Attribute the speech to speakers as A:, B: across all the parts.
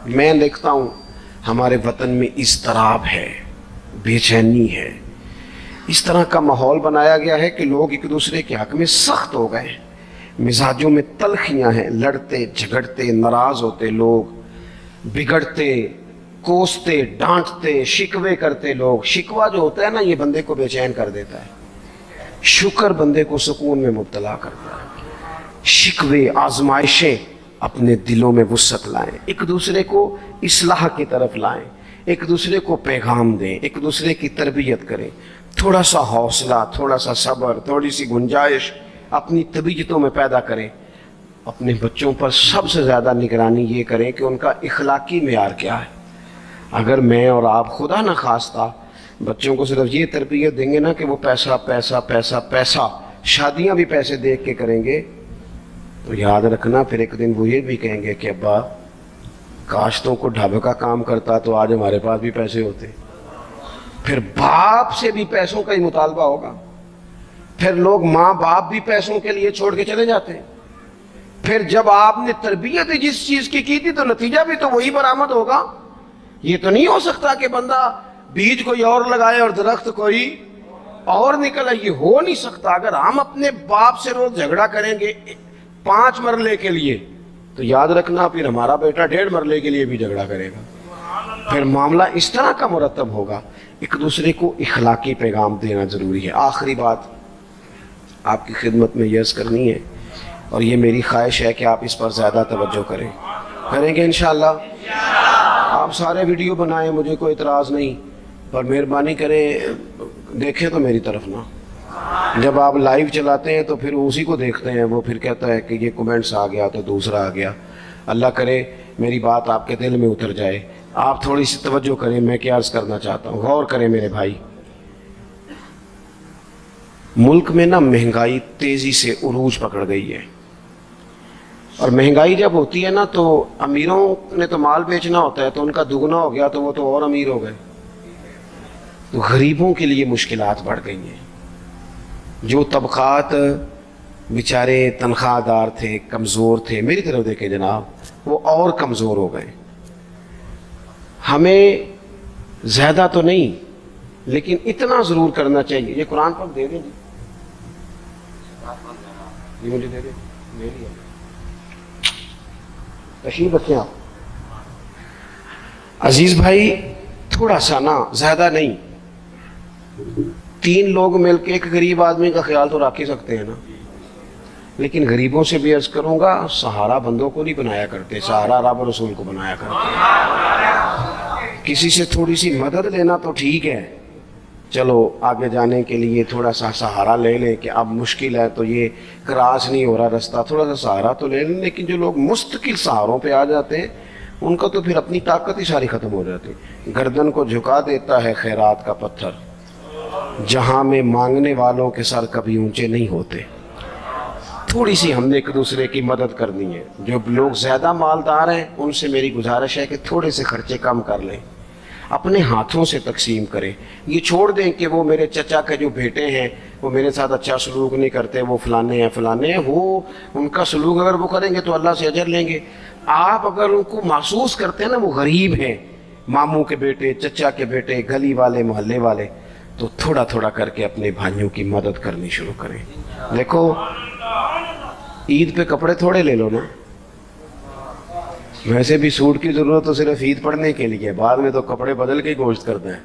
A: میں دیکھتا ہوں ہمارے وطن میں اضطراب ہے، بے چینی ہے، اس طرح کا ماحول بنایا گیا ہے کہ لوگ ایک دوسرے کے حق میں سخت ہو گئے ہیں، مزاجوں میں تلخیاں ہیں، لڑتے جھگڑتے ناراض ہوتے لوگ، بگڑتے کوستے ڈانٹتے شکوے کرتے لوگ۔ شکوہ جو ہوتا ہے نا، یہ بندے کو بے چین کر دیتا ہے، شکر بندے کو سکون میں مبتلا کرتا ہے۔ شکوے آزمائشیں اپنے دلوں میں وسعت لائیں، ایک دوسرے کو اصلاح کی طرف لائیں، ایک دوسرے کو پیغام دیں، ایک دوسرے کی تربیت کریں، تھوڑا سا حوصلہ، تھوڑا سا صبر، تھوڑی سی گنجائش اپنی طبیعتوں میں پیدا کریں۔ اپنے بچوں پر سب سے زیادہ نگرانی یہ کریں کہ ان کا اخلاقی معیار کیا ہے۔ اگر میں اور آپ خدا نہ خواستہ بچوں کو صرف یہ تربیت دیں گے نا کہ وہ پیسہ پیسہ پیسہ پیسہ، شادیاں بھی پیسے دیکھ کے کریں گے، تو یاد رکھنا پھر ایک دن وہ یہ بھی کہیں گے کہ ابا کاش تو کو ڈھابے کا کام کرتا تو آج ہمارے پاس بھی پیسے ہوتے۔ پھر باپ سے بھی پیسوں کا ہی مطالبہ ہوگا، پھر لوگ ماں باپ بھی پیسوں کے لیے چھوڑ کے چلے جاتے ہیں۔ پھر جب آپ نے تربیت جس چیز کی تھی تو نتیجہ بھی تو وہی برآمد ہوگا۔ یہ تو نہیں ہو سکتا کہ بندہ بیج کوئی اور لگائے اور درخت کوئی اور نکلے، یہ ہو نہیں سکتا۔ اگر ہم اپنے باپ سے روز جھگڑا کریں گے 5 مرلے کے لیے تو یاد رکھنا پھر ہمارا بیٹا 1.5 مرلے کے لیے بھی جھگڑا کرے گا۔ پھر معاملہ اس طرح کا مرتب ہوگا۔ ایک دوسرے کو اخلاقی پیغام دینا ضروری ہے۔ آخری بات آپ کی خدمت میں یہ عرض کرنی ہے، اور یہ میری خواہش ہے کہ آپ اس پر زیادہ توجہ کریں گے انشاءاللہ۔ آپ سارے ویڈیو بنائیں، مجھے کوئی اعتراض نہیں، پر مہربانی کریں دیکھیں تو میری طرف نہ۔ جب آپ لائیو چلاتے ہیں تو پھر اسی کو دیکھتے ہیں، وہ پھر کہتا ہے کہ یہ کومنٹس آ گیا تو دوسرا آ گیا۔ اللہ کرے میری بات آپ کے دل میں اتر جائے۔ آپ تھوڑی سی توجہ کریں، میں کیا عرض کرنا چاہتا ہوں، غور کریں میرے بھائی۔ ملک میں نا مہنگائی تیزی سے عروج پکڑ گئی ہے، اور مہنگائی جب ہوتی ہے نا تو امیروں نے تو مال بیچنا ہوتا ہے، تو ان کا دگنا ہو گیا تو وہ تو اور امیر ہو گئے، تو غریبوں کے لیے مشکلات بڑھ گئی ہیں۔ جو طبقات بیچارے تنخواہ دار تھے، کمزور تھے، میری طرف دیکھیں جناب، وہ اور کمزور ہو گئے۔ ہمیں زیادہ تو نہیں لیکن اتنا ضرور کرنا چاہیے۔ یہ قرآن پاک دے دیں جی، یہ مجھے دے دیں، میری ہے، تشریف رکھیں آپ۔ عزیز بھائی تھوڑا سا نا، زیادہ نہیں، 3 لوگ مل کے ایک غریب آدمی کا خیال تو رکھ ہی سکتے ہیں نا۔ لیکن غریبوں سے بھی عرض کروں گا، سہارا بندوں کو نہیں بنایا کرتے، سہارا رب رسول کو بنایا کرتے۔ کسی سے تھوڑی سی مدد لینا تو ٹھیک ہے، چلو آگے جانے کے لیے تھوڑا سا سہارا لے لیں کہ اب مشکل ہے تو یہ کراس نہیں ہو رہا رستہ، تھوڑا سا سہارا تو لے لیں۔ لیکن جو لوگ مستقل سہاروں پہ آ جاتے ہیں ان کا تو پھر اپنی طاقت ہی ساری ختم ہو جاتی۔ گردن کو جھکا دیتا ہے خیرات کا پتھر، جہاں میں مانگنے والوں کے سر کبھی اونچے نہیں ہوتے۔ تھوڑی سی ہم نے ایک دوسرے کی مدد کرنی ہے۔ جو لوگ زیادہ مالدار ہیں ان سے میری گزارش ہے کہ تھوڑے سے خرچے کم کر لیں، اپنے ہاتھوں سے تقسیم کریں۔ یہ چھوڑ دیں کہ وہ میرے چچا کے جو بیٹے ہیں وہ میرے ساتھ اچھا سلوک نہیں کرتے، وہ فلانے ہیں، وہ ان کا سلوک اگر وہ کریں گے تو اللہ سے اجر لیں گے۔ آپ اگر ان کو محسوس کرتے ہیں نا وہ غریب ہیں، ماموں کے بیٹے، چچا کے بیٹے، گلی والے، محلے والے، تو تھوڑا تھوڑا کر کے اپنے بھائیوں کی مدد کرنی شروع کریں۔ دیکھو عید پہ کپڑے تھوڑے لے لو نا، ویسے بھی سوٹ کی ضرورت تو صرف عید پڑھنے کے لیے، بعد میں تو کپڑے بدل کے ہی گوشت کرتے ہیں،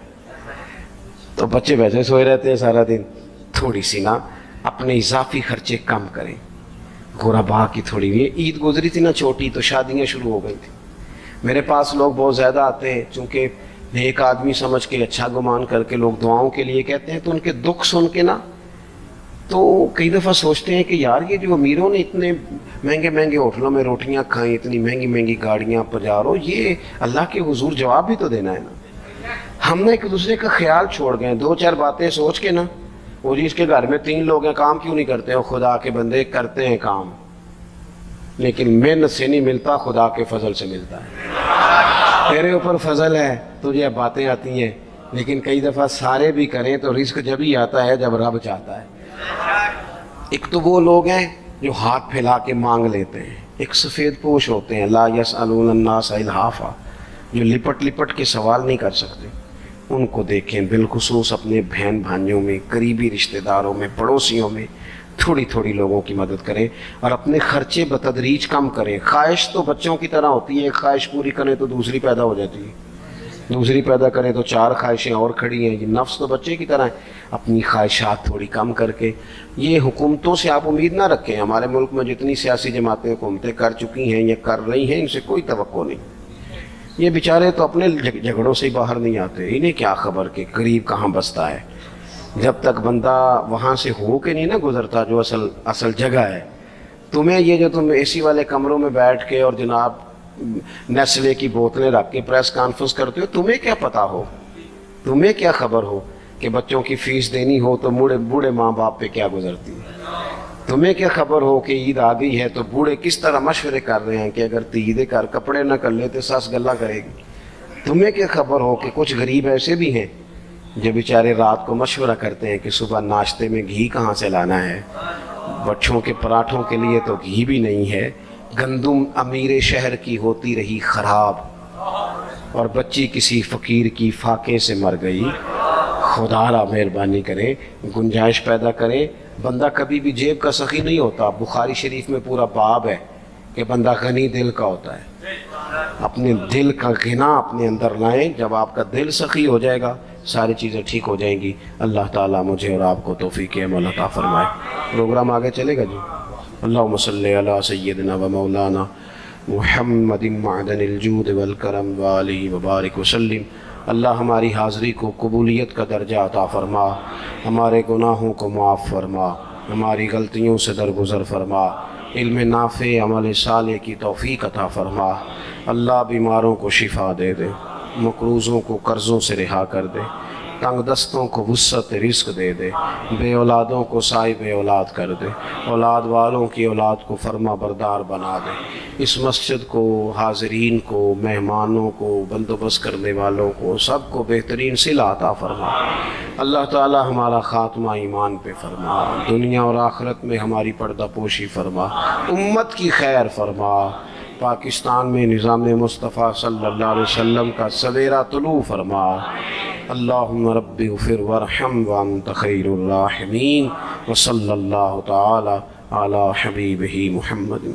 A: تو بچے ویسے سوئے رہتے ہیں سارا دن۔ تھوڑی سی نا اپنے اضافی خرچے کم کریں۔ غربا کی تھوڑی، یہ عید گزری تھی نا چھوٹی تو شادیاں شروع ہو گئی تھی۔ میرے پاس لوگ بہت زیادہ آتے ہیں، چونکہ نیک آدمی سمجھ کے اچھا گمان کر کے لوگ دعاؤں کے لیے کہتے ہیں، تو ان کے دکھ سن کے نا تو کئی دفعہ سوچتے ہیں کہ یار یہ جو امیروں نے اتنے مہنگے مہنگے ہوٹلوں میں روٹیاں کھائیں، اتنی مہنگی مہنگی گاڑیاں پجارو، یہ اللہ کے حضور جواب بھی تو دینا ہے نا۔ ہم نے ایک دوسرے کا خیال چھوڑ گئے، 2-4 باتیں سوچ کے نا، وہ جی اس کے گھر میں 3 لوگ ہیں، کام کیوں نہیں کرتے؟ خدا کے بندے کرتے ہیں کام، لیکن محنت سے نہیں ملتا، خدا کے فضل سے ملتا ہے۔ تیرے اوپر فضل ہے، تجھے اب باتیں آتی ہیں، لیکن کئی دفعہ سارے بھی کریں تو رزق جب ہی آتا ہے جب رب چاہتا ہے۔ ایک تو وہ لوگ ہیں جو ہاتھ پھیلا کے مانگ لیتے ہیں، ایک سفید پوش ہوتے ہیں لا یسألون الناس الحافا، جو لپٹ لپٹ کے سوال نہیں کر سکتے، ان کو دیکھیں، بالخصوص اپنے بہن بھائیوں میں، قریبی رشتہ داروں میں، پڑوسیوں میں تھوڑی تھوڑی لوگوں کی مدد کریں اور اپنے خرچے بتدریج کم کریں۔ خواہش تو بچوں کی طرح ہوتی ہے، ایک خواہش پوری کریں تو دوسری پیدا ہو جاتی ہے، دوسری پیدا کریں تو 4 خواہشیں اور کھڑی ہیں۔ یہ نفس تو بچے کی طرح ہے، اپنی خواہشات تھوڑی کم کر کے۔ یہ حکومتوں سے آپ امید نہ رکھیں، ہمارے ملک میں جتنی سیاسی جماعتیں حکومتیں کر چکی ہیں یا کر رہی ہیں، ان سے کوئی توقع نہیں۔ یہ بیچارے تو اپنے جھگڑوں سے ہی باہر نہیں آتے، انہیں کیا خبر کہ قریب کہاں بستا ہے۔ جب تک بندہ وہاں سے ہو کے نہیں نہ گزرتا جو اصل جگہ ہے، تمہیں یہ جو تم اے سی والے کمروں میں بیٹھ کے اور جناب نیسلے کی بوتلیں رکھ کے پریس کانفرنس کرتے ہو، تمہیں کیا پتہ ہو، تمہیں کیا خبر ہو کہ بچوں کی فیس دینی ہو تو بوڑھے ماں باپ پہ کیا گزرتی ہے، تمہیں کیا خبر ہو کہ عید آ گئی ہے تو بوڑھے کس طرح مشورے کر رہے ہیں کہ اگر عید کر کپڑے نہ کر لے تو ساس گلہ کرے گی، تمہیں کیا خبر ہو کہ کچھ غریب ایسے بھی ہیں جو بیچارے رات کو مشورہ کرتے ہیں کہ صبح ناشتے میں گھی کہاں سے لانا ہے، بچوں کے پراٹھوں کے لیے تو گھی بھی نہیں ہے، گندم امیر شہر کی ہوتی رہی خراب اور بچی کسی فقیر کی فاقے سے مر گئی۔ خدا را مہربانی کرے، گنجائش پیدا کرے۔ بندہ کبھی بھی جیب کا سخی نہیں ہوتا، بخاری شریف میں پورا باب ہے کہ بندہ غنی دل کا ہوتا ہے۔ اپنے دل کا غنا اپنے اندر لائیں، جب آپ کا دل سخی ہو جائے گا ساری چیزیں ٹھیک ہو جائیں گی۔ اللہ تعالیٰ مجھے اور آپ کو توفیق عمل عطا فرمائے۔ پروگرام آگے چلے گا جی۔ اللہم صلی علی سیدنا و مولانا محمد معدن الجود والکرم وآلہ وبارک وسلم۔ اللہ ہماری حاضری کو قبولیت کا درجہ عطا فرما، ہمارے گناہوں کو معاف فرما، ہماری غلطیوں سے درگزر فرما، علم نافع عمل صالح کی توفیق عطا فرما۔ اللہ بیماروں کو شفا دے دے، مقروضوں کو قرضوں سے رہا کر دے، تنگ دستوں کو وسعت رزق دے دے، بے اولادوں کو صاحب اولاد کر دے، اولاد والوں کی اولاد کو فرما بردار بنا دے۔ اس مسجد کو، حاضرین کو، مہمانوں کو، بندوبست کرنے والوں کو، سب کو بہترین صلہ عطا فرما۔ اللہ تعالی ہمارا خاتمہ ایمان پہ فرما، دنیا اور آخرت میں ہماری پردہ پوشی فرما، امت کی خیر فرما، پاکستان میں نظام مصطفیٰ صلی اللہ علیہ وسلم کا سویرا طلوع فرما۔ اللہم رب اغفر وارحم وانت خیر الراحمین، وصلی اللہ تعالی علی حبیبہ محمد۔